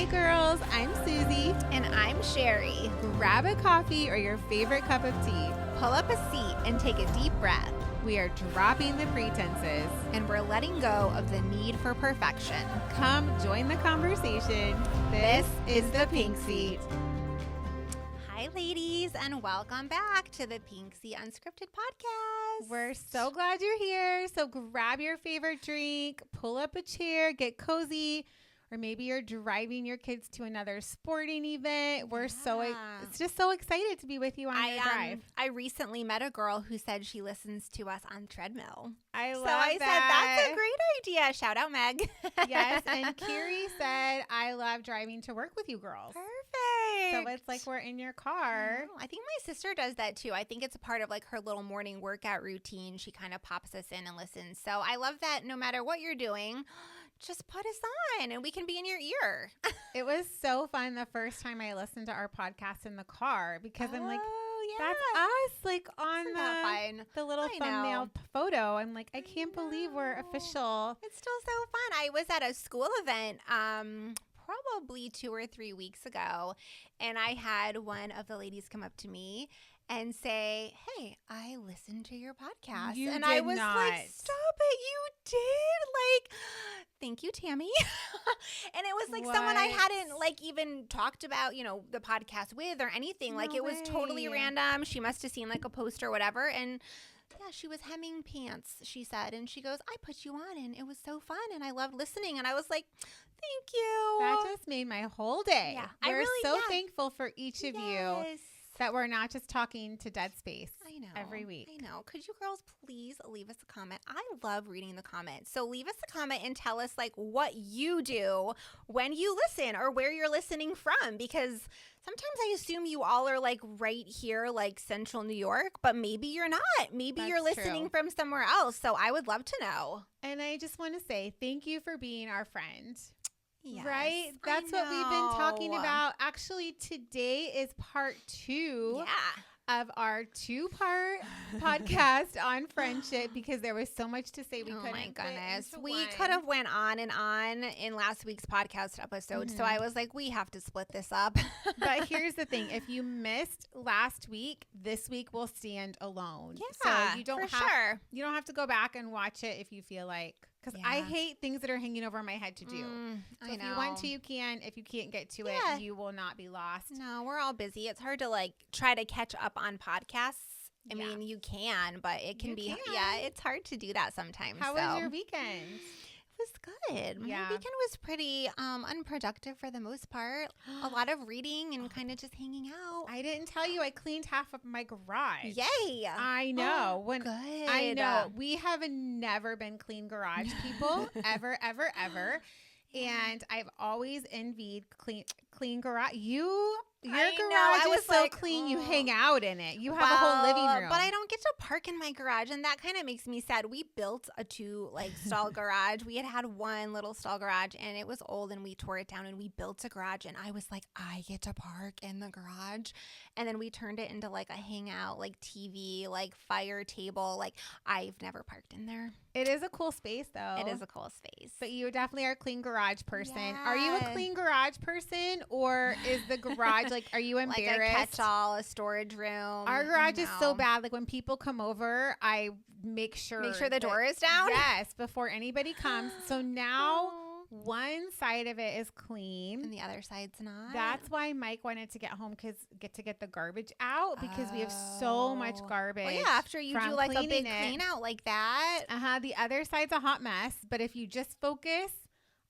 Hi girls, I'm Susie. And I'm Sherry. Grab a coffee or your favorite cup of tea. Pull up a seat and take a deep breath. We are dropping the pretenses. And we're letting go of the need for perfection. Come join the conversation. This is the Pink Seat. Hi ladies, and welcome back to the Pink Seat Unscripted Podcast. We're so glad you're here. So grab your favorite drink, pull up a chair, get cozy. Or maybe you're driving your kids to another sporting event. We're it's just so excited to be with you on your drive. I recently met a girl who said she listens to us on treadmill. I love said, that's a great idea. Shout out, Meg. Yes, and Carrie said, I love driving to work with you girls. Perfect. So it's like we're in your car. I think my sister does that too. I think it's a part of like her little morning workout routine. She kind of pops us in and listens. So I love that no matter what you're doing, just put us on and we can be in your ear. It was so fun the first time I listened to our podcast in the car because I'm like, that's us, like on the little thumbnail photo. I'm like, I can't believe we're official. It's still so fun. I was at a school event probably 2 or 3 weeks ago, and I had one of the ladies come up to me and say, hey, I listened to your podcast. You and did I was not. like, stop it, you did? Like, thank you, Tammy. And it was like someone I hadn't like even talked about, you know, the podcast with or anything. No like it was totally way. random. She must have seen like a post or whatever. And yeah, she was hemming pants, she said. And she goes, I put you on and it was so fun. And I loved listening. And I was like, thank you. That just made my whole day. Yeah, We're so thankful for each of you. That we're not just talking to dead space every week. I know. Could you girls please leave us a comment? I love reading the comments. So leave us a comment and tell us like what you do when you listen or where you're listening from, because sometimes I assume you all are like right here, like central New York, but maybe you're not. Maybe you're listening from somewhere else. So I would love to know. And I just want to say thank you for being our friend. Yes, right? That's what we've been talking about. Actually, today is part 2 of our 2-part podcast on friendship because there was so much to say we couldn't. Oh my goodness. We could have went on and on in last week's podcast episode. So I was like, we have to split this up. But here's the thing. If you missed last week, this week will stand alone. Yeah, so you don't have to go back and watch it if you feel like. Because I hate things that are hanging over my head to do. So if you want to, you can. If you can't get to it, you will not be lost. No, we're all busy. It's hard to like try to catch up on podcasts. I mean, you can, but it can be, it's hard to do that sometimes. How was your weekend? It was good. My weekend was pretty unproductive for the most part. A lot of reading and kind of just hanging out. I didn't tell you I cleaned half of my garage. Yay! I know. Good. I know. We have never been clean garage people ever, ever, ever. And I've always envied clean garage. Your garage is so clean. You hang out in it. You have a whole living room. But I don't get to park in my garage, and that kind of makes me sad. We built a 2 stall garage. We had one little stall garage, and it was old, and we tore it down, and we built a garage. And I was like, I get to park in the garage, and then we turned it into like a hangout, like TV, like fire table. Like I've never parked in there. It is a cool space, though. It is a cool space. But you definitely are a clean garage person. Yes. Are you a clean garage person, or is the garage like? Are you embarrassed? Like a catch-all, a storage room. Our garage is so bad. Like when people come over, I make sure the door is down. Yes, before anybody comes. So now one side of it is clean and the other side's not. That's why Mike wanted to get home to get the garbage out because we have so much garbage. Well, yeah, after you do like a big clean out like that. The other side's a hot mess. But if you just focus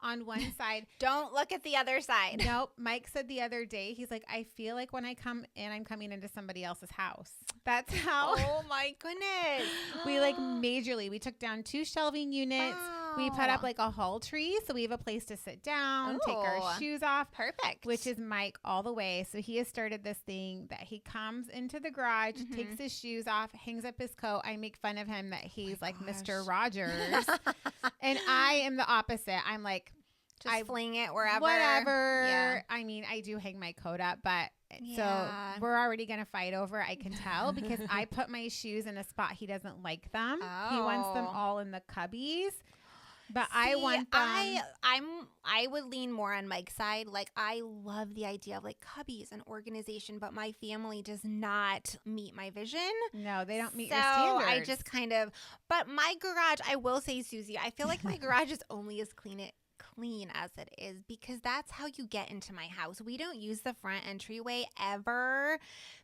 on one side. Don't look at the other side. Nope. Mike said the other day, he's like, I feel like when I come in, I'm coming into somebody else's house. That's how. Oh my goodness. We we took down 2 shelving units. Wow. We put up like a hall tree. So we have a place to sit down, take our shoes off. Perfect. Which is Mike all the way. So he has started this thing that he comes into the garage, takes his shoes off, hangs up his coat. I make fun of him that he's like Mr. Rogers. And I am the opposite. I'm like, I fling it wherever. Whatever. Yeah. I mean, I do hang my coat up, but so we're already going to fight over it, I can tell, because I put my shoes in a spot he doesn't like them. He wants them all in the cubbies. But I want them. I would lean more on Mike's side. Like, I love the idea of like cubbies and organization, but my family does not meet my vision. No, they don't meet So your standards. I just kind of, but my garage, I will say, Susie, I feel like my garage is only as clean as it is because that's how you get into my house. We don't use the front entryway ever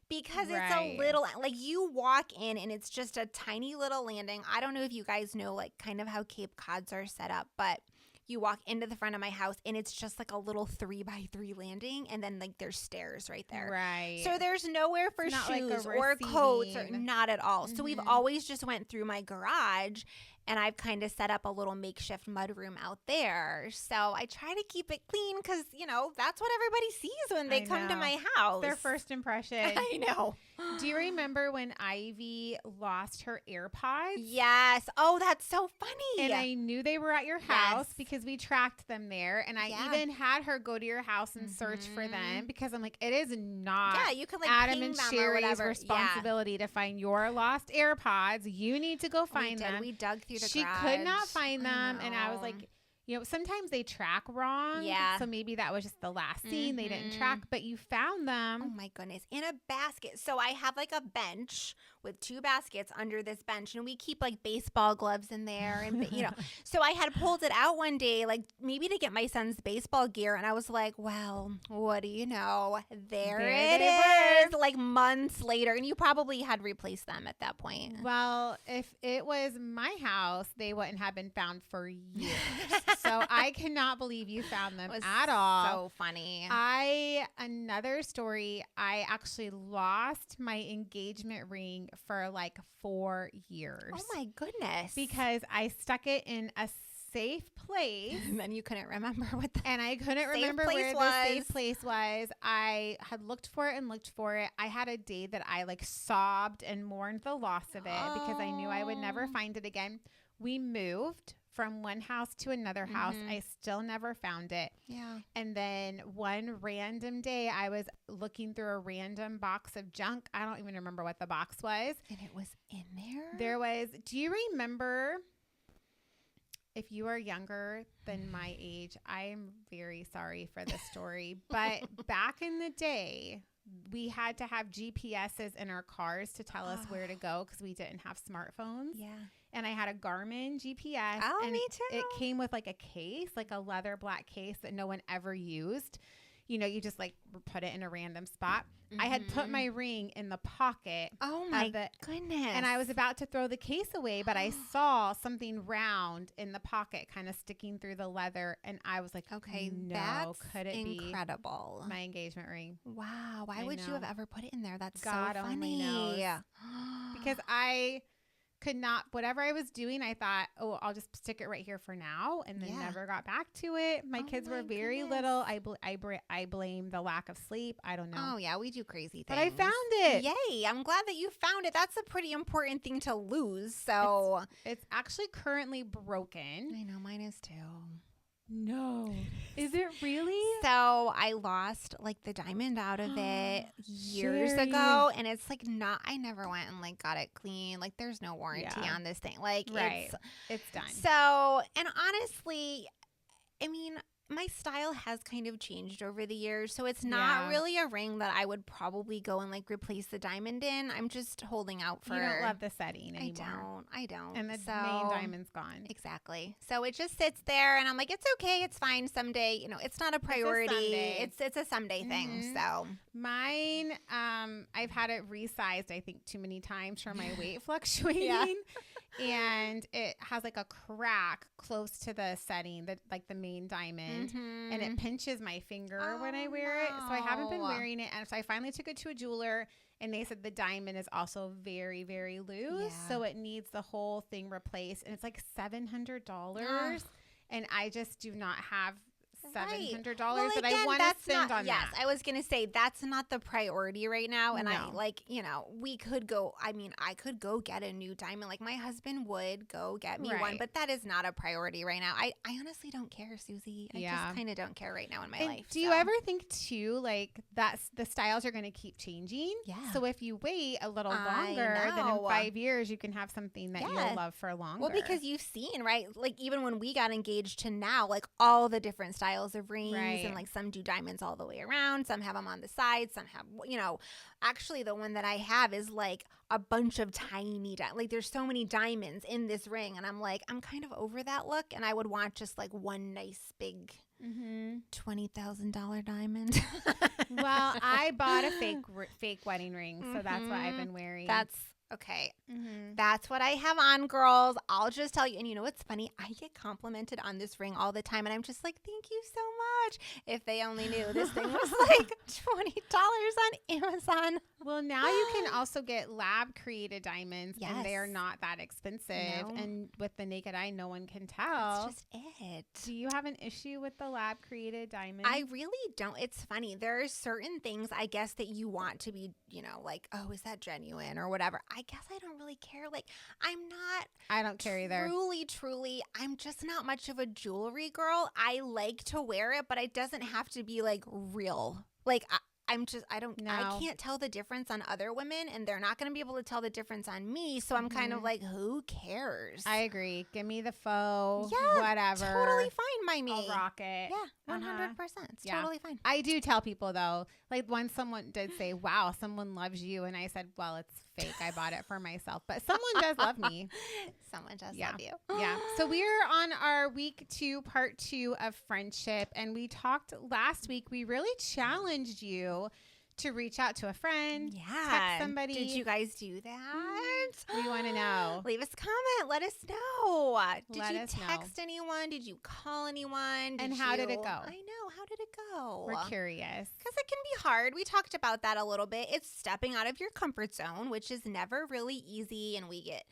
because it's a little, like, you walk in and it's just a tiny little landing. I don't know if you guys know like kind of how Cape Cods are set up, but you walk into the front of my house and it's just like a little 3x3 landing, and then like there's stairs right there. Right. So there's nowhere for shoes or coats, or not at all. So we've always just went through my garage, and I've kind of set up a little makeshift mudroom out there. So I try to keep it clean because, you know, that's what everybody sees when they come to my house. Their first impression. I know. Do you remember when Ivy lost her AirPods? Yes. Oh, that's so funny. And I knew they were at your house because we tracked them there. And I even had her go to your house and search for them because I'm like, it is not you can like Adam and Sherry's responsibility to find your lost AirPods. You need to go find them. We dug through the She garage. could not find them. And I was like, you know, sometimes they track wrong. Yeah. So maybe that was just the last scene. They didn't track, but you found them. Oh my goodness. In a basket. So I have like a bench with 2 baskets under this bench, and we keep like baseball gloves in there. And, you know, so I had pulled it out one day, like maybe to get my son's baseball gear. And I was like, well, what do you know? There it is. Like months later. And you probably had replaced them at that point. Well, if it was my house, they wouldn't have been found for years. So I cannot believe you found them at all. So funny. Another story, I actually lost my engagement ring for like 4 years. Oh my goodness. Because I stuck it in a safe place. And then you couldn't remember what the And I couldn't remember where the safe place was. I had looked for it. I had a day that I like sobbed and mourned the loss of it because I knew I would never find it again. We moved from one house to another house. I still never found it. Yeah. And then one random day I was looking through a random box of junk. I don't even remember what the box was. And it was in there? There was, do you remember, if you are younger than my age, I am very sorry for this story, but back in the day, we had to have GPSs in our cars to tell us where to go because we didn't have smartphones. Yeah. And I had a Garmin GPS. Oh, and me too. It came with like a case, like a leather black case that no one ever used. You know, you just like put it in a random spot. I had put my ring in the pocket. Oh my goodness. And I was about to throw the case away, but I saw something round in the pocket kind of sticking through the leather. And I was like, okay, no, could it incredible. Be my engagement ring? Wow. Why would you have ever put it in there? That's God so funny. Only knows. Because I could not, whatever I was doing, I thought, oh, I'll just stick it right here for now, and then never got back to it. My kids were very little. I blame the lack of sleep. I don't know. Oh yeah, we do crazy things. But I found it. Yay! I'm glad that you found it. That's a pretty important thing to lose. So it's actually currently broken. I know, mine is too. No. Is it really? So I lost like the diamond out of it years ago, and it's like I never went and like got it clean. Like there's no warranty on this thing. Like it's done. So, and honestly, I mean, my style has kind of changed over the years, so it's not really a ring that I would probably go and like replace the diamond in. I'm just holding out for. You don't love the setting anymore. I don't. And the main diamond's gone. Exactly. So it just sits there, and I'm like, it's okay, it's fine. Someday, you know, it's not a priority. It's a someday thing. So mine, I've had it resized, I think, too many times for my weight fluctuating. And it has like a crack close to the setting, like the main diamond, and it pinches my finger when I wear it. So I haven't been wearing it, and so I finally took it to a jeweler, and they said the diamond is also very, very loose, so it needs the whole thing replaced, and it's like $700, and I just do not have $700 well, that I want to spend on yes, that. I was going to say that's not the priority right now. And I No. like, we could go, I could go get a new diamond. Like my husband would go get me one, Right. but that is not a priority right now. I honestly don't care, Susie. I just kind of don't care right now in my And life. do you ever think too, like that's the styles are going to keep changing? Yeah. So if you wait a little I longer, then in know. 5 years you can have something that Yeah. you'll love for longer. Well, because you've seen, right? Like even when we got engaged to now, like all the different styles of rings Right. and like some do diamonds all the way around, some have them on the side, some have, actually the one that I have is like a bunch of tiny, like there's so many diamonds in this ring. And I'm like, I'm kind of over that look. And I would want just like one nice big $20,000 diamond. Well, I bought a fake wedding ring, so that's what I've been wearing. That's okay. That's what I have on, girls. I'll just tell you. And you know what's funny? I get complimented on this ring all the time. And I'm just like, thank you so much. If they only knew this thing was like $20 on Amazon. Well, now you can also get lab created diamonds, and they're Yes. not that expensive. No. And with the naked eye, no one can That's tell. just it. Do you have an issue with the lab created diamonds? I really don't. It's funny. There are certain things, I guess, that you want to be, like, oh, is that genuine or whatever. I guess I don't really care. Like, I'm not I don't care either. truly, I'm just not much of a jewelry girl. I like to wear it, but it doesn't have to be like real. Like, I can't tell the difference on other women, and they're not going to be able to tell the difference on me. So I'm kind of like, who cares? I agree. Give me the faux, Yeah, whatever. Totally fine by me. I'll rock it. Yeah, 100%. It's totally fine. I do tell people though, like when someone did say, wow, someone loves you. And I said, well, it's fake. I bought it for myself, but someone does love me. Someone does love you. Yeah. So we're on our week 2, part 2 of friendship. And we talked last week, we really challenged you to reach out to a friend, text somebody. Did you guys do that? We want to know. Leave us a comment. Let us know. Did Let you us know. text anyone? Did you call anyone? And how did it go? I know. How did it go? We're curious. Because it can be hard. We talked about that a little bit. It's stepping out of your comfort zone, which is never really easy. And we get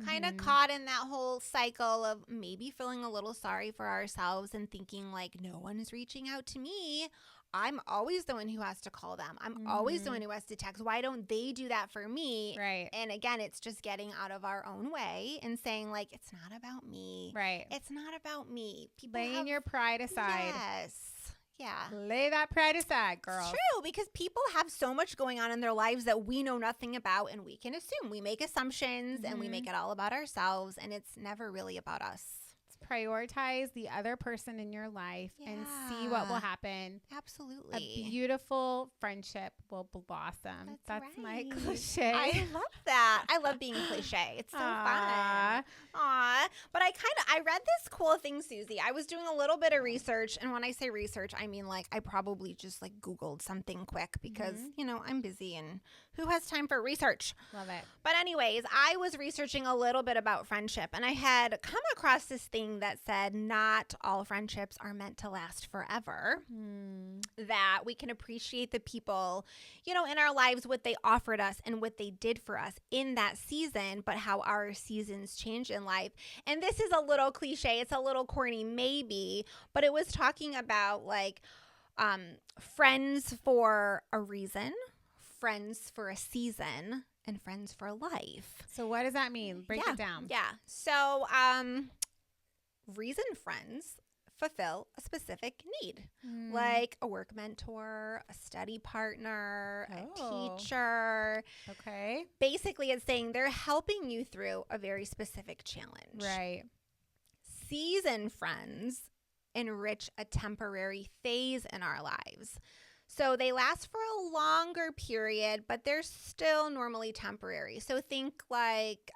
kind of caught in that whole cycle of maybe feeling a little sorry for ourselves and thinking like, no one is reaching out to me. I'm always the one who has to call them. I'm always the one who has to text. Why don't they do that for me? Right. And again, it's just getting out of our own way and saying like, it's not about me. Right. It's not about me. People Laying your pride aside. Yes. Yeah. Lay that pride aside, girl. It's true, because people have so much going on in their lives that we know nothing about, and we can assume. We make assumptions and we make it all about ourselves, and it's never really about us. Prioritize the other person in your life and see what will happen. Absolutely. A beautiful friendship will blossom. That's my right. cliche. I love that. I love being cliche. It's so fun. Aw. But I read this cool thing, Susie. I was doing a little bit of research. And when I say research, I mean like I probably just like Googled something quick because, I'm busy and who has time for research? Love it. But anyways, I was researching a little bit about friendship, and I had come across this thing that said not all friendships are meant to last forever. That we can appreciate the people, in our lives, what they offered us and what they did for us in that season, but how our seasons change in life. And this is a little cliche. It's a little corny maybe, but it was talking about like friends for a reason, friends for a season, and friends for life. So what does that mean? Break it down. Yeah. So reason friends fulfill a specific need, like a work mentor, a study partner, a teacher. Okay. Basically, it's saying they're helping you through a very specific challenge. Right. Season friends enrich a temporary phase in our lives. So they last for a longer period, but they're still normally temporary. So think like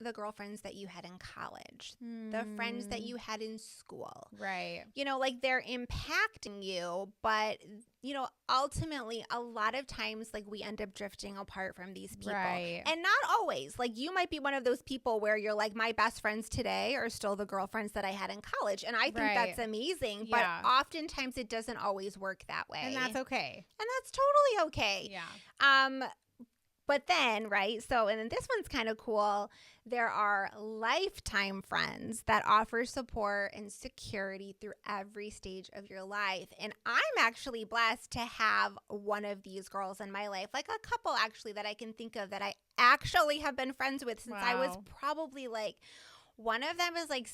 the girlfriends that you had in college, the friends that you had in school. Right. Like they're impacting you, but, ultimately a lot of times like we end up drifting apart from these people. Right. And not always. Like you might be one of those people where you're like, my best friends today are still the girlfriends that I had in college. And I think that's amazing. But oftentimes it doesn't always work that way. And that's okay. And that's totally okay. Yeah. But then, right? So, and then this one's kind of cool. There are lifetime friends that offer support and security through every stage of your life. And I'm actually blessed to have one of these girls in my life, like a couple actually that I can think of that I actually have been friends with since I was probably like, one of them is like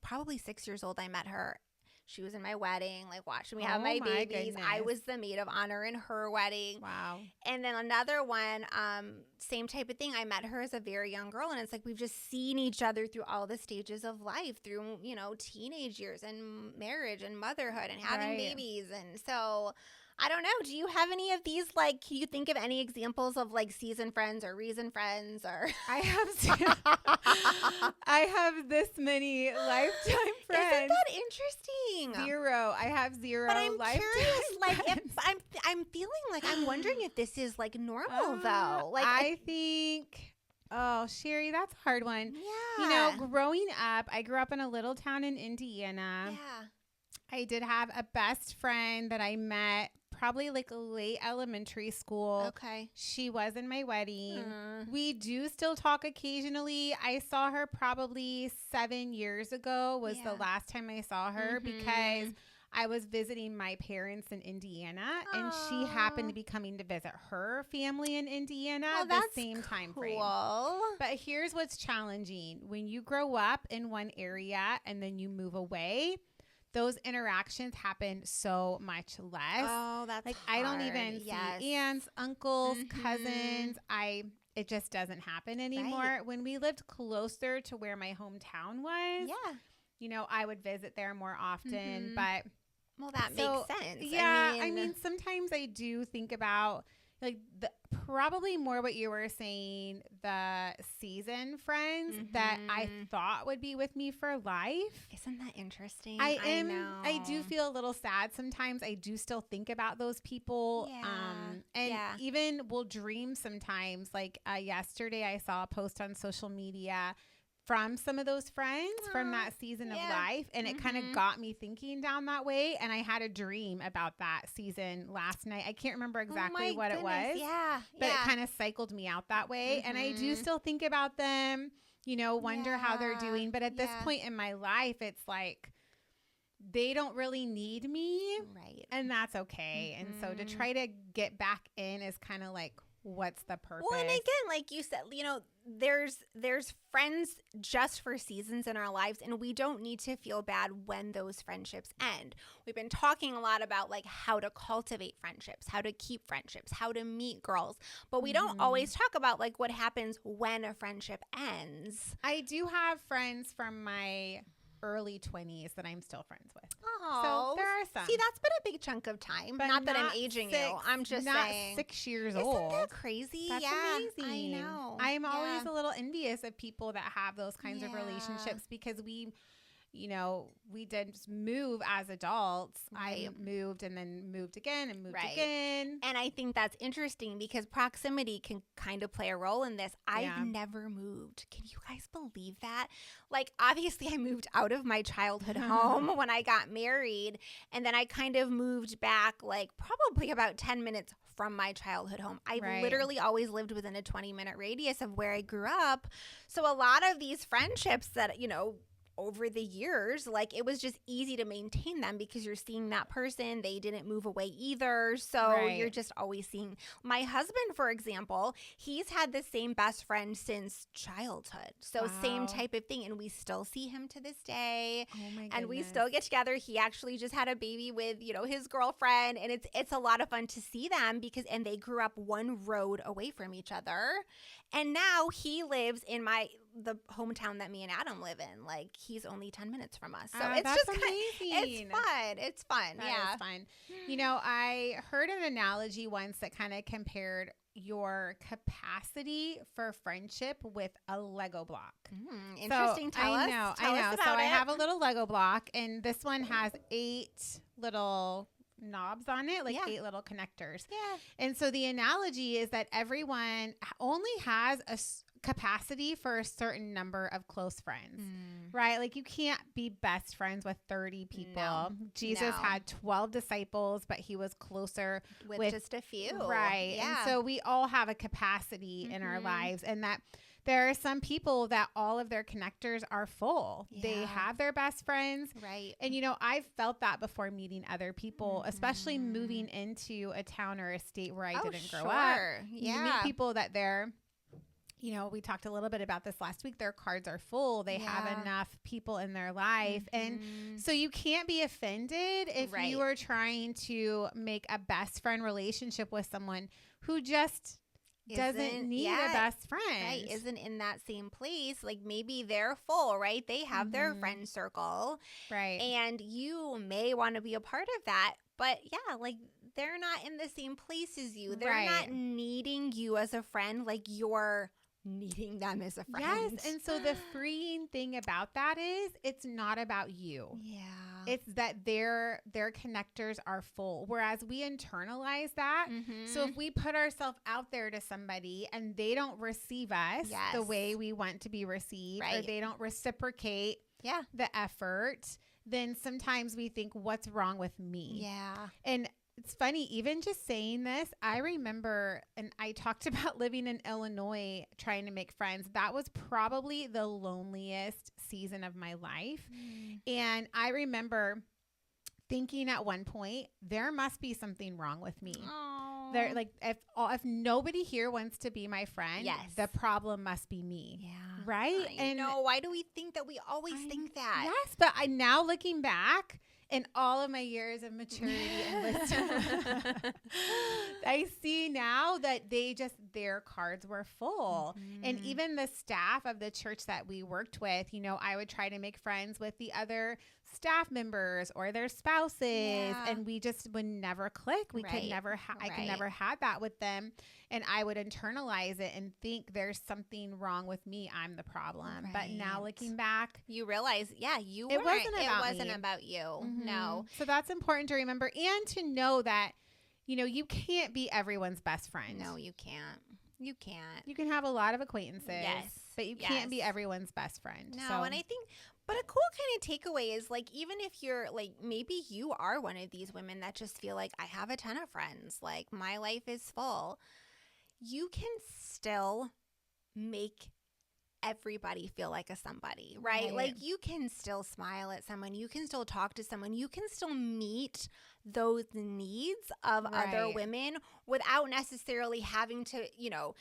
probably 6 years old. I met her. She was in my wedding, like watching me have my babies. Goodness. I was the maid of honor in her wedding. Wow. And then another one, same type of thing. I met her as a very young girl, and it's like we've just seen each other through all the stages of life, through, you know, teenage years and marriage and motherhood and having babies. And so I don't know. Do you have any of these? Like, can you think of any examples of like season friends or reason friends? Or I have this many lifetime friends. Isn't that interesting? 0. I have 0. But I'm lifetime curious. Like, friends. if I'm feeling like I'm wondering if this is like normal though. Like, I think. Oh, Sherry, that's a hard one. Yeah. You know, growing up, I grew up in a little town in Indiana. Yeah. I did have a best friend that I met probably like late elementary school. Okay. She was in my wedding. We do still talk occasionally. I saw her probably 7 years ago was the last time I saw her because I was visiting my parents in Indiana and she happened to be coming to visit her family in Indiana the same time frame. But here's what's challenging. When you grow up in one area and then you move away, those interactions happen so much less. Oh, that's like hard. I don't even see aunts, uncles, cousins. It just doesn't happen anymore. Right. When we lived closer to where my hometown was, you know, I would visit there more often. But well, that makes sense. Yeah, I mean, sometimes I do think about like probably more what you were saying, the season friends that I thought would be with me for life. Isn't that interesting? I know. I do feel a little sad sometimes. I do still think about those people. And even will dream sometimes. Like yesterday I saw a post on social media from some of those friends from that season of life. And it kind of got me thinking down that way. And I had a dream about that season last night. I can't remember exactly what it was. But it kind of cycled me out that way. And I do still think about them, you know, wonder how they're doing. But at this point in my life, it's like, they don't really need me. Right. And that's okay. And so to try to get back in is kind of like, what's the purpose? Well, and again, like you said, you know, there's friends just for seasons in our lives, and we don't need to feel bad when those friendships end. We've been talking a lot about like how to cultivate friendships, how to keep friendships, how to meet girls, but we don't always talk about like what happens when a friendship ends. I do have friends from my early 20s that I'm still friends with. Oh, so there are some. See, that's been a big chunk of time. But not that I'm aging you. I'm just saying. 6 years Isn't old. that crazy? That's amazing. I know. I'm always a little envious of people that have those kinds of relationships because we did move as adults. Right. I moved and then moved again and moved again. And I think that's interesting because proximity can kind of play a role in this. I've never moved. Can you guys believe that? Like, obviously, I moved out of my childhood home when I got married. And then I kind of moved back, like, probably about 10 minutes from my childhood home. I literally always lived within a 20-minute radius of where I grew up. So a lot of these friendships that, you know, over the years, like it was just easy to maintain them because you're seeing that person. They didn't move away either. So you're just always seeing. My husband, for example, he's had the same best friend since childhood. So same type of thing. And we still see him to this day. Oh my goodness. And we still get together. He actually just had a baby with, you know, his girlfriend. And it's a lot of fun to see them and they grew up one road away from each other. And now he lives in the hometown that me and Adam live in. Like, he's only 10 minutes from us. So it's just amazing. It's fun. It's fun. That is fun. You know, I heard an analogy once that kind of compared your capacity for friendship with a Lego block. Interesting. Tell us. I know. So I have a little Lego block, and this one has 8 little knobs on it, like 8 little connectors. Yeah. And so the analogy is that everyone only has a capacity for a certain number of close friends, right? Like you can't be best friends with 30 people. No. Jesus had 12 disciples, but he was closer with just a few. Right. Yeah. And so we all have a capacity in our lives, and that there are some people that all of their connectors are full. Yeah. They have their best friends. Right. And, you know, I've felt that before meeting other people, especially moving into a town or a state where I didn't grow up. Yeah. You meet people that they're, you know, we talked a little bit about this last week. Their cards are full. They have enough people in their life. And so you can't be offended if you are trying to make a best friend relationship with someone who just doesn't need a best friend. Right. Isn't in that same place. Like maybe they're full, right? They have their friend circle. Right. And you may want to be a part of that. But yeah, like they're not in the same place as you. They're not needing you as a friend like you're needing them as a friend. Yes. And so the freeing thing about that is it's not about you. Yeah. It's that their connectors are full. Whereas we internalize that. So if we put ourselves out there to somebody and they don't receive us the way we want to be received, or they don't reciprocate the effort, then sometimes we think, what's wrong with me? Yeah. And it's funny, even just saying this, I remember, and I talked about living in Illinois, trying to make friends. That was probably the loneliest season of my life. And I remember thinking at one point, there must be something wrong with me. There, like if nobody here wants to be my friend, the problem must be me. Yeah. Right? I know. Why do we think that? We always think that. Yes, but I now looking back, in all of my years of maturity and wisdom, I see now that their cards were full. And even the staff of the church that we worked with, you know, I would try to make friends with the other staff members or their spouses, and we just would never click. We could never, I could never have that with them. And I would internalize it and think there's something wrong with me. I'm the problem. But now looking back, you realize, it wasn't about you. No. So that's important to remember and to know that, you know, you can't be everyone's best friend. No, you can't. You can't. You can have a lot of acquaintances, but you can't be everyone's best friend. No, and I think, but a cool kind of takeaway is like, even if you're like, maybe you are one of these women that just feel like I have a ton of friends, like my life is full. You can still make everybody feel like a somebody, right? Like you can still smile at someone. You can still talk to someone. You can still meet those needs of other women without necessarily having to, you know,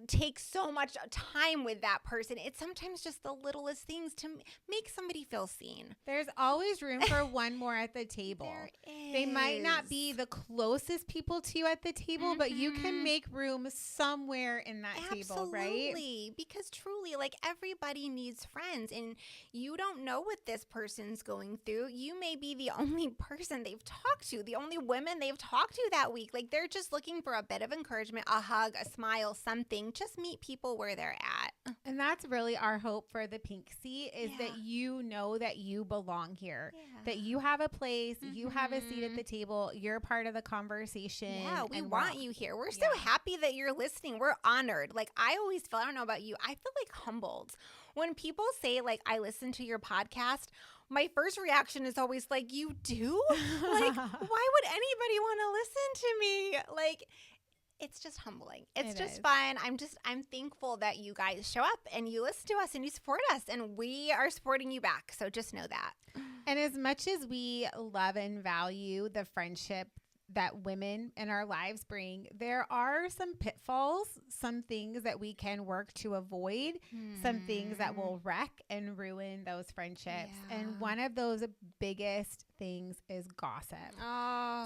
take so much time with that person. It's sometimes just the littlest things to make somebody feel seen. There's always room for one more at the table. There is. They might not be the closest people to you at the table, but you can make room somewhere in that table, right? Absolutely. Because truly, like everybody needs friends, and you don't know what this person's going through. You may be the only person they've talked to, the only women they've talked to that week. Like they're just looking for a bit of encouragement, a hug, a smile, something. Just meet people where they're at. And that's really our hope for the Pink Seat is that you know that you belong here, that you have a place, you have a seat at the table, you're part of the conversation. Yeah, we want you here. We're so happy that you're listening. We're honored. Like I always feel, I don't know about you, I feel like humbled. When people say like, I listen to your podcast, my first reaction is always like, you do? Like, why would anybody want to listen to me? Like, it's just humbling. It's just fun. I'm thankful that you guys show up and you listen to us and you support us, and we are supporting you back. So just know that. And as much as we love and value the friendship that women in our lives bring, there are some pitfalls, some things that we can work to avoid, some things that will wreck and ruin those friendships. And one of those biggest things is gossip.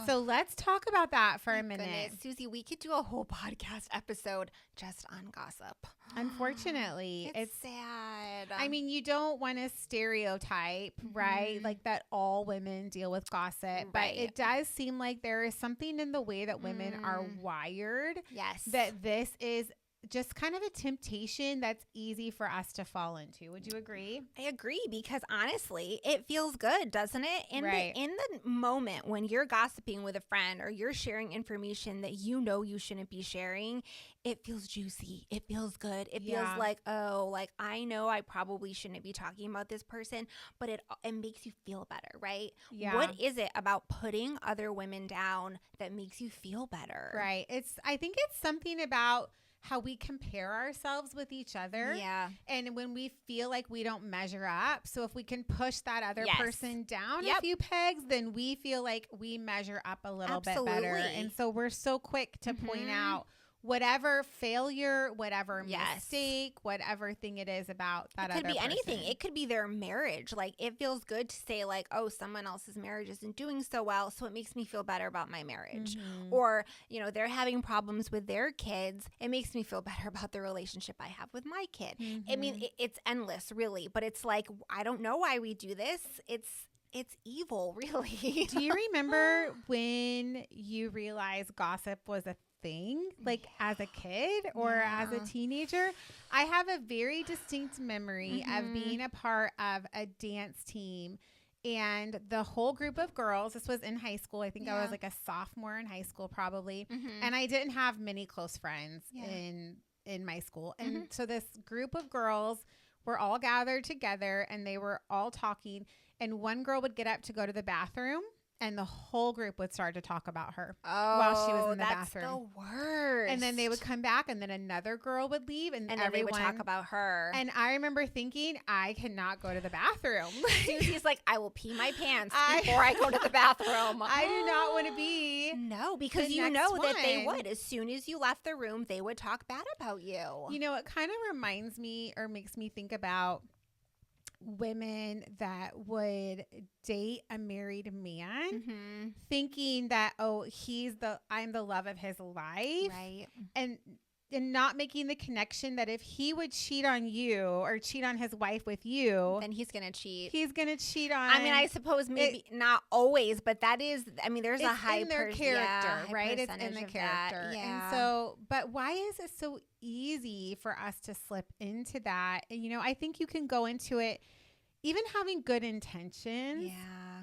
So let's talk about that for a minute. Goodness. Susie, we could do a whole podcast episode just on gossip. Unfortunately, it's sad. I mean, you don't want to stereotype, right? Like that all women deal with gossip, but it does seem like there is something in the way that women are wired. Yes. That this is just kind of a temptation that's easy for us to fall into. Would you agree? I agree, because honestly, it feels good, doesn't it? Right. In the moment when you're gossiping with a friend or you're sharing information that you know you shouldn't be sharing, it feels juicy. It feels good. It feels like, oh, like I know I probably shouldn't be talking about this person, but it makes you feel better, right? Yeah. What is it about putting other women down that makes you feel better? Right. I think it's something about how we compare ourselves with each other. Yeah. And when we feel like we don't measure up. So if we can push that other person down a few pegs, then we feel like we measure up a little bit better. And so we're so quick to point out whatever failure, whatever mistake, whatever thing it is about that other person. It could be anything. It could be their marriage. Like, it feels good to say, like, oh, someone else's marriage isn't doing so well, so it makes me feel better about my marriage. Or, you know, they're having problems with their kids. It makes me feel better about the relationship I have with my kid. I mean, it's endless, really. But it's like, I don't know why we do this. It's evil, really. Do you remember when you realized gossip was a thing, like as a kid or as a teenager? I have a very distinct memory of being a part of a dance team, and the whole group of girls, this was in high school. I think I was like a sophomore in high school probably. And I didn't have many close friends in my school. And so this group of girls were all gathered together and they were all talking, and one girl would get up to go to the bathroom, and the whole group would start to talk about her while she was in the bathroom. That's the worst. And then they would come back, and then another girl would leave, and everyone they would talk about her. And I remember thinking, I cannot go to the bathroom. Susie's like, I will pee my pants before I go to the bathroom. I do not want to be. No, because you know that they would. As soon as you left the room, they would talk bad about you. You know, it kind of reminds me or makes me think about women that would date a married man thinking that, oh, I'm the love of his life, right? And not making the connection that if he would cheat on you or cheat on his wife with you, then he's gonna cheat. He's gonna cheat on. I mean, I suppose maybe not always, but that is. I mean, there's a high in their character, right? It's in the character, yeah. And so, but why is it so easy for us to slip into that? And you know, I think you can go into it even having good intentions. Yeah.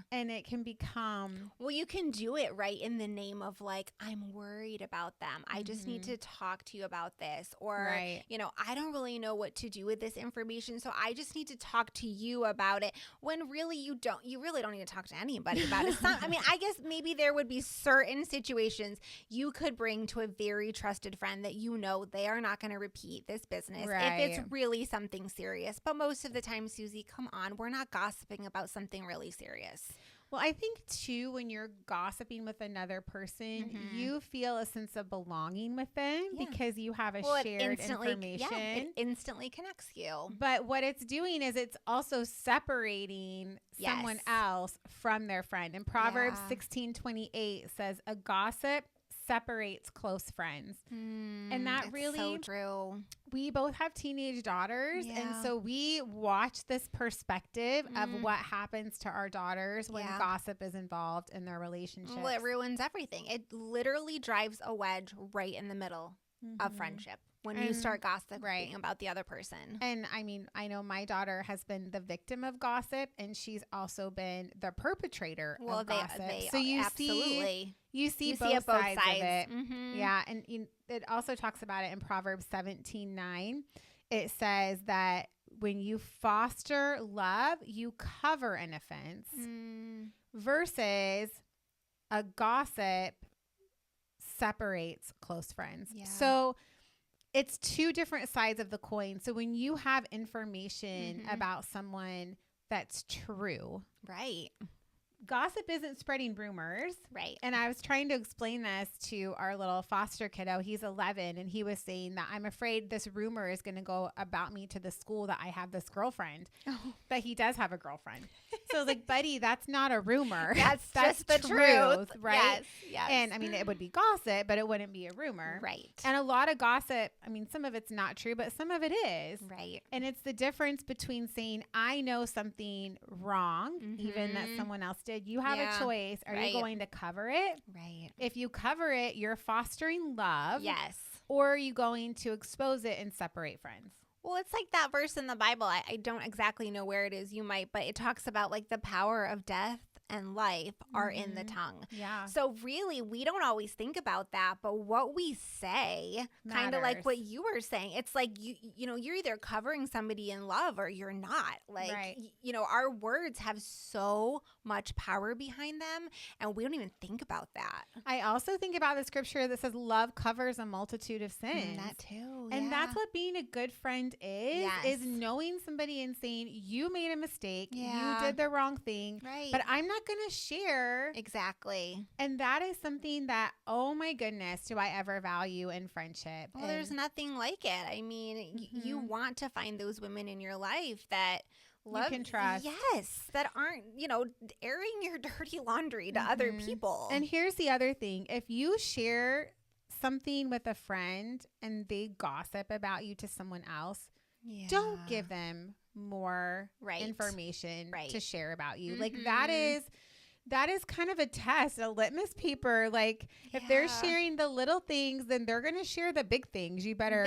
And it can become... Well, you can do it right in the name of like, I'm worried about them. I just need to talk to you about this. Or, you know, I don't really know what to do with this information, so I just need to talk to you about it. When really you really don't need to talk to anybody about it. I mean, I guess maybe there would be certain situations you could bring to a very trusted friend that you know they are not going to repeat this business if it's really something serious. But most of the time, Susie, come on, we're not gossiping about something really serious. Well, I think, too, when you're gossiping with another person, you feel a sense of belonging with them because you have a shared information. Yeah, it instantly connects you. But what it's doing is it's also separating someone else from their friend. And Proverbs 16:28 says, a gossip separates close friends. And that really so true. We both have teenage daughters, and so we watch this perspective of what happens to our daughters when gossip is involved in their relationships. Well, it ruins everything. It literally drives a wedge right in the middle of friendship when you start gossiping about the other person. And I mean, I know my daughter has been the victim of gossip, and she's also been the perpetrator of gossip. So you see both sides of it. Yeah, and it also talks about it in Proverbs 17:9. It says that when you foster love, you cover an offense, versus a gossip separates close friends. Yeah. So it's two different sides of the coin. So when you have information about someone that's true, right? Gossip isn't spreading rumors. Right. And I was trying to explain this to our little foster kiddo. He's 11, and he was saying that I'm afraid this rumor is going to go about me to the school that I have this girlfriend. Oh. But he does have a girlfriend. So I was like, buddy, that's not a rumor. That's just the truth. Right? Yes. And I mean, it would be gossip, but it wouldn't be a rumor. Right. And a lot of gossip, I mean, some of it's not true, but some of it is. Right. And it's the difference between saying, I know something wrong, even that someone else did. You have a choice. Are you going to cover it? Right. If you cover it, you're fostering love. Yes. or are you going to expose it and separate friends? Well, it's like that verse in the Bible. I don't exactly know where it is. You might, but it talks about like the power of death and life are in the tongue. Yeah. So really, we don't always think about that, but what we say, kind of like what you were saying, it's like you know, you're either covering somebody in love or you're not. Like, you know, our words have so much power behind them, and we don't even think about that. I also think about the scripture that says love covers a multitude of sins. That too. And that's what being a good friend is knowing somebody and saying, you made a mistake. You did the wrong thing. Right. But I'm not going to share. Exactly. And that is something that, oh my goodness, do I ever value in friendship. Well, there's nothing like it. I mean, you want to find those women in your life that love, you can trust. Yes. That aren't, you know, airing your dirty laundry to other people. And here's the other thing. If you share something with a friend and they gossip about you to someone else, don't give them more information to share about you. Like that is kind of a test, a litmus paper. Like if they're sharing the little things, then they're going to share the big things. You better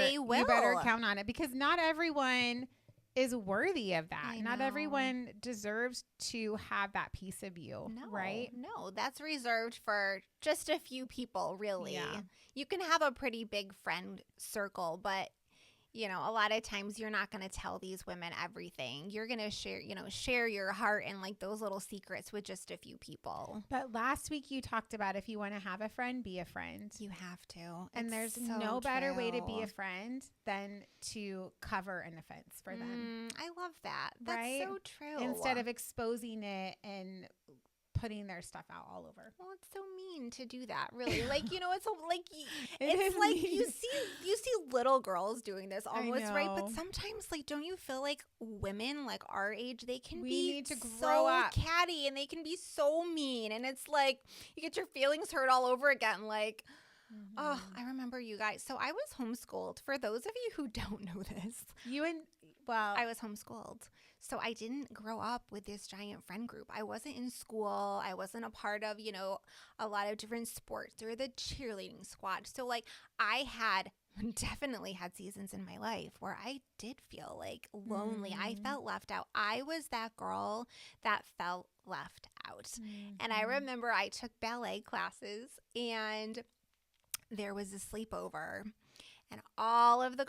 count on it, because not everyone is worthy of that. Not everyone deserves to have that piece of you, right? No, that's reserved for just a few people, really. Yeah. You can have a pretty big friend circle, but you know, a lot of times you're not going to tell these women everything. You're going to share your heart and like those little secrets with just a few people. But last week you talked about if you want to have a friend, be a friend. You have to. And there's no better way to be a friend than to cover an offense for them. I love that. That's so true. Instead of exposing it and putting their stuff out all over. Well, it's so mean to do that, really. Like, you know, it's like you see little girls doing this almost, right? But sometimes, like, don't you feel like women like our age, they can be so catty and they can be so mean, and it's like you get your feelings hurt all over again. Like, oh, I remember you guys. So I was homeschooled. For those of you who don't know this, I was homeschooled. So I didn't grow up with this giant friend group. I wasn't in school. I wasn't a part of, you know, a lot of different sports or the cheerleading squad. So like I definitely had seasons in my life where I did feel like lonely. I felt left out. I was that girl that felt left out. And I remember I took ballet classes and there was a sleepover. And all of the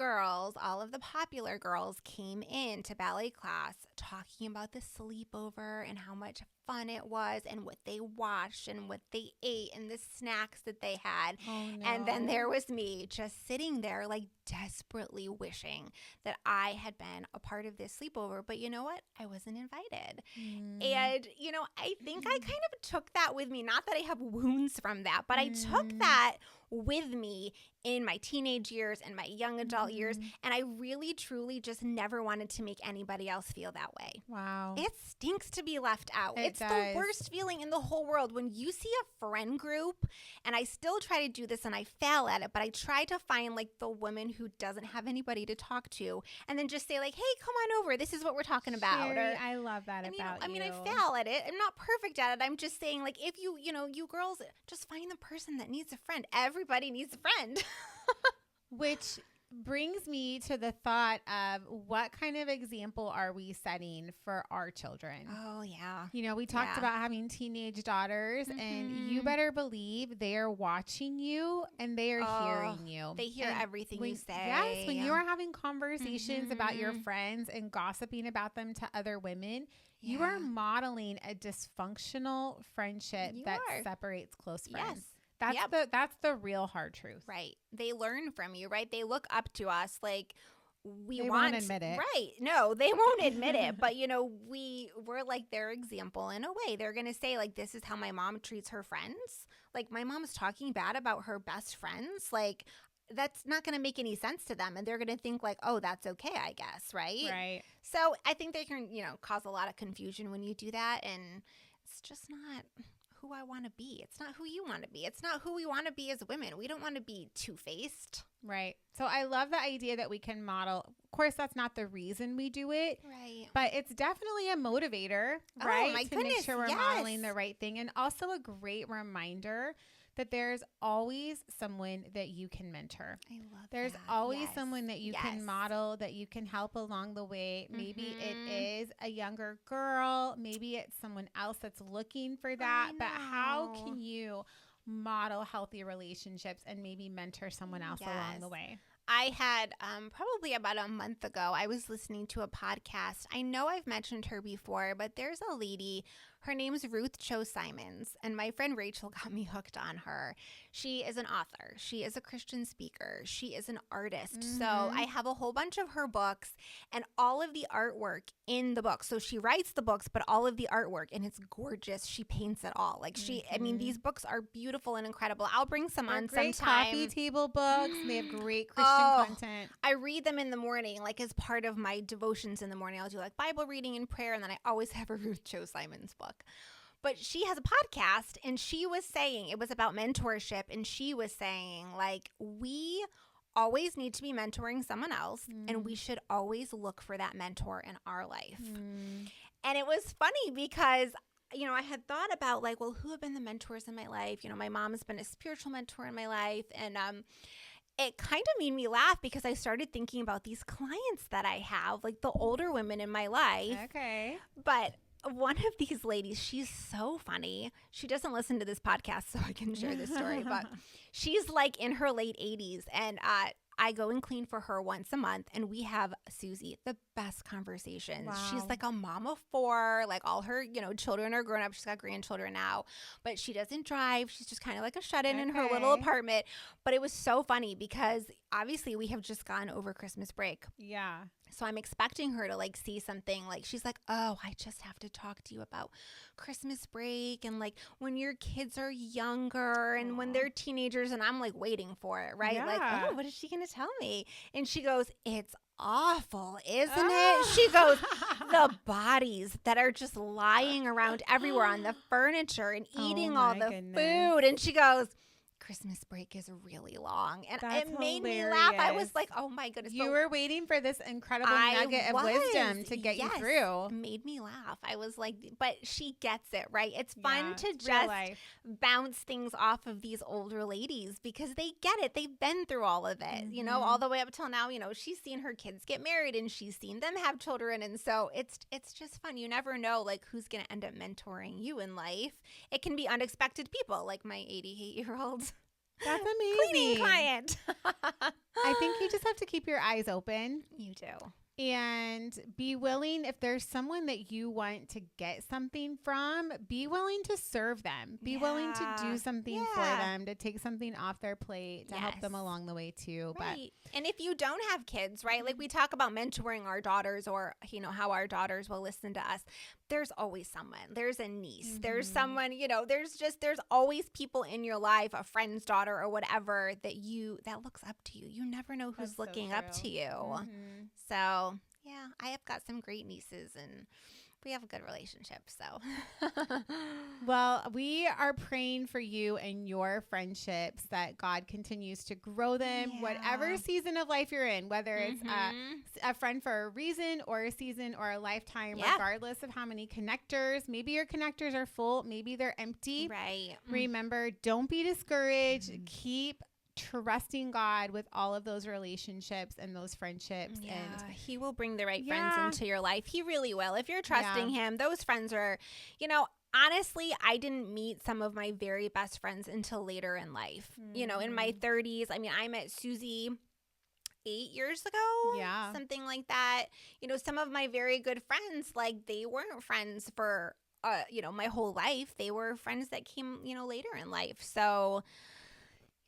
popular girls came in to ballet class talking about the sleepover and how much fun it was and what they watched and what they ate and the snacks that they had. Oh, no. And then there was me just sitting there like desperately wishing that I had been a part of this sleepover. But you know what? I wasn't invited. And, you know, I think I kind of took that with me. Not that I have wounds from that, but I took that with me in my teenage years and my young adult years. And I really, truly just never wanted to make anybody else feel that way. Wow. It stinks to be left out. It's the worst feeling in the whole world when you see a friend group, and I still try to do this and I fail at it, but I try to find like the woman who doesn't have anybody to talk to and then just say like, hey, come on over. This is what we're talking about. Sherry, I love that about you. I mean, I fail at it. I'm not perfect at it. I'm just saying like if you girls just find the person that needs a friend. Everybody needs a friend. Which brings me to the thought of what kind of example are we setting for our children? Oh, yeah. You know, we talked about having teenage daughters, and you better believe they are watching you and they are hearing you. They hear everything you say. Yes, when you are having conversations about your friends and gossiping about them to other women, you are modeling a dysfunctional friendship that separates close friends. Yes. That's the real hard truth. Right. They learn from you, right? They look up to us like they won't admit it. Right. No, they won't admit it. But, you know, we're like their example in a way. They're going to say like, this is how my mom treats her friends. Like my mom's talking bad about her best friends. Like that's not going to make any sense to them. And they're going to think like, oh, that's okay, I guess. Right. Right. So I think they can, you know, cause a lot of confusion when you do that. And it's just not who I want to be. It's not who you want to be. It's not who we want to be as women. We don't want to be two-faced. Right. So I love the idea that we can model. Of course, that's not the reason we do it. Right. But it's definitely a motivator, right? Oh, my to goodness, make sure we're modeling the right thing. And also a great reminder that there's always someone that you can mentor. I love There's that. always Yes. someone that you can model, that you can help along the way. Maybe it is a younger girl. Maybe it's someone else that's looking for that. But how can you model healthy relationships and maybe mentor someone else along the way? I had probably about a month ago, I was listening to a podcast. I know I've mentioned her before, but there's a lady, her name's Ruth Cho Simons, and my friend Rachel got me hooked on her. She is an author. She is a Christian speaker. She is an artist. So I have a whole bunch of her books and all of the artwork in the book. So she writes the books, but all of the artwork, and it's gorgeous. She paints it all. Like I mean, these books are beautiful and incredible. I'll bring some on great sometime. Coffee table books. They have great Christian content. I read them in the morning, like as part of my devotions in the morning. I'll do like Bible reading and prayer, and then I always have a Ruth Cho Simons book. But she has a podcast, and she was saying, it was about mentorship, and she was saying, like, we always need to be mentoring someone else, and we should always look for that mentor in our life. And it was funny because, you know, I had thought about, like, well, who have been the mentors in my life? You know, my mom has been a spiritual mentor in my life, and it kind of made me laugh because I started thinking about these clients that I have, like the older women in my life. Okay. But one of these ladies, she's so funny. She doesn't listen to this podcast, so I can share this story. But she's like in her late 80s, and I go and clean for her once a month, and we have, Susie, the best conversations. Wow. She's like a mom of 4, like all her, you know, children are grown up. She's got grandchildren now, but she doesn't drive. She's just kind of like a shut-in in her little apartment. But it was so funny because obviously we have just gone over Christmas break. Yeah. So I'm expecting her to like see something like, she's like, oh, I just have to talk to you about Christmas break and like when your kids are younger and when they're teenagers, and I'm like waiting for it, right? Yeah. Like, oh, what is she going to tell me? And she goes, it's awful, isn't it? She goes, the bodies that are just lying around everywhere on the furniture and eating all the food. And she goes, Christmas break is really long. And it made me laugh. I was like, oh my goodness. You were waiting for this incredible nugget of wisdom to get you through. It made me laugh. I was like, but she gets it, right? It's fun to just bounce things off of these older ladies because they get it. They've been through all of it, you know, all the way up till now. You know, she's seen her kids get married and she's seen them have children. And so it's just fun. You never know like who's going to end up mentoring you in life. It can be unexpected people like my 88-year-old That's amazing. cleaning client. I think you just have to keep your eyes open. You do. And be willing, if there's someone that you want to get something from, be willing to serve them. Be willing to do something for them, to take something off their plate, to help them along the way too. Right. And if you don't have kids, right, like we talk about mentoring our daughters or, you know, how our daughters will listen to us. There's always someone. There's a niece. There's someone, you know, there's always people in your life, a friend's daughter or whatever that looks up to you. You never know who's looking up to you. So, yeah, I have got some great nieces and we have a good relationship. So, well, we are praying for you and your friendships that God continues to grow them, whatever season of life you're in, whether it's a friend for a reason or a season or a lifetime, regardless of how many connectors. Maybe your connectors are full, maybe they're empty. Right. Remember, don't be discouraged. Keep trusting God with all of those relationships and those friendships. Yeah, and he will bring the right friends into your life. He really will. If you're trusting him, those friends are, you know, honestly, I didn't meet some of my very best friends until later in life. You know, in my 30s, I mean, I met Susie 8 years ago, something like that. You know, some of my very good friends, like they weren't friends for, you know, my whole life. They were friends that came, you know, later in life. So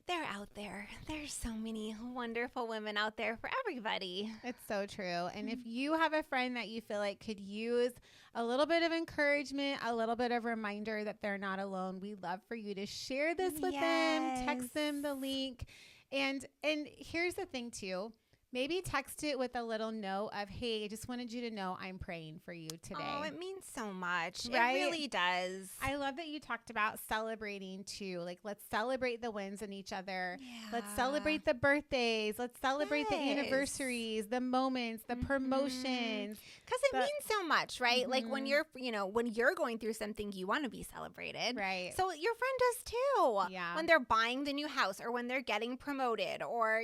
they're out there. There's so many wonderful women out there for everybody. It's so true. And if you have a friend that you feel like could use a little bit of encouragement, a little bit of reminder that they're not alone, we'd love for you to share this with them, text them the link. And here's the thing too. Maybe text it with a little note of, hey, I just wanted you to know I'm praying for you today. Oh, it means so much. Right? It really does. I love that you talked about celebrating too. Like, let's celebrate the wins in each other. Yeah. Let's celebrate the birthdays. Let's celebrate the Yes. anniversaries, the moments, the promotions. Because it means so much, right? Like when you're, when you're going through something, you want to be celebrated. Right. So your friend does too. Yeah. When they're buying the new house or when they're getting promoted or,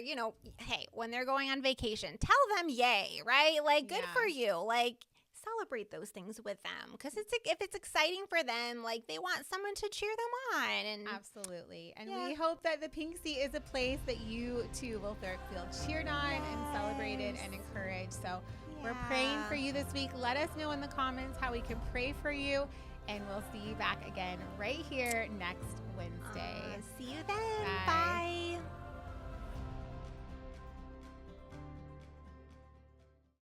hey, when they're going on vacation, tell them yay, right? Like, good for you. Like, celebrate those things with them because if it's exciting for them, like they want someone to cheer them on. And absolutely. And we hope that the Pink Seat is a place that you too will feel cheered on and celebrated and encouraged. So we're praying for you this week. Let us know in the comments how we can pray for you, and we'll see you back again right here next Wednesday. See